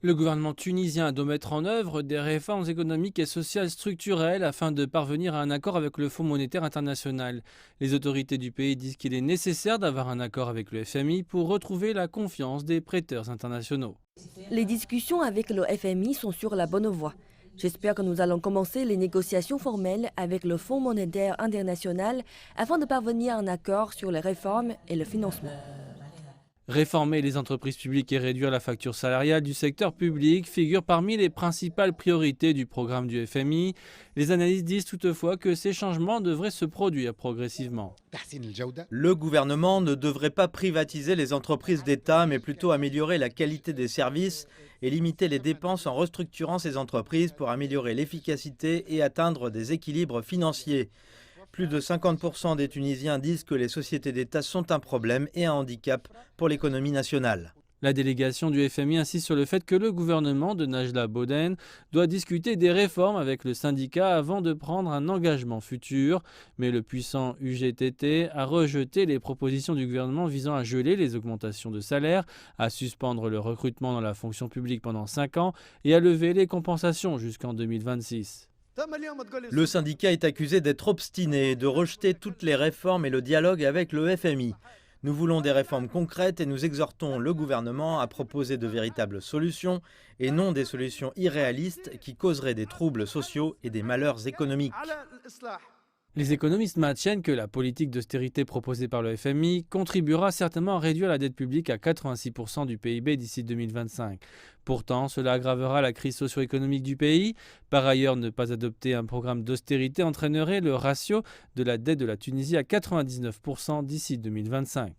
Le gouvernement tunisien doit mettre en œuvre des réformes économiques et sociales structurelles afin de parvenir à un accord avec le Fonds monétaire international. Les autorités du pays disent qu'il est nécessaire d'avoir un accord avec le FMI pour retrouver la confiance des prêteurs internationaux. Les discussions avec le FMI sont sur la bonne voie. J'espère que nous allons commencer les négociations formelles avec le Fonds monétaire international afin de parvenir à un accord sur les réformes et le financement. Réformer les entreprises publiques et réduire la facture salariale du secteur public figure parmi les principales priorités du programme du FMI. Les analystes disent toutefois que ces changements devraient se produire progressivement. Le gouvernement ne devrait pas privatiser les entreprises d'État, mais plutôt améliorer la qualité des services et limiter les dépenses en restructurant ces entreprises pour améliorer l'efficacité et atteindre des équilibres financiers. Plus de 50% des Tunisiens disent que les sociétés d'État sont un problème et un handicap pour l'économie nationale. La délégation du FMI insiste sur le fait que le gouvernement de Najla Boden doit discuter des réformes avec le syndicat avant de prendre un engagement futur. Mais le puissant UGTT a rejeté les propositions du gouvernement visant à geler les augmentations de salaire, à suspendre le recrutement dans la fonction publique pendant 5 ans et à lever les compensations jusqu'en 2026. Le syndicat est accusé d'être obstiné et de rejeter toutes les réformes et le dialogue avec le FMI. Nous voulons des réformes concrètes et nous exhortons le gouvernement à proposer de véritables solutions et non des solutions irréalistes qui causeraient des troubles sociaux et des malheurs économiques. Les économistes maintiennent que la politique d'austérité proposée par le FMI contribuera certainement à réduire la dette publique à 86% du PIB d'ici 2025. Pourtant, cela aggravera la crise socio-économique du pays. Par ailleurs, ne pas adopter un programme d'austérité entraînerait le ratio de la dette de la Tunisie à 99% d'ici 2025.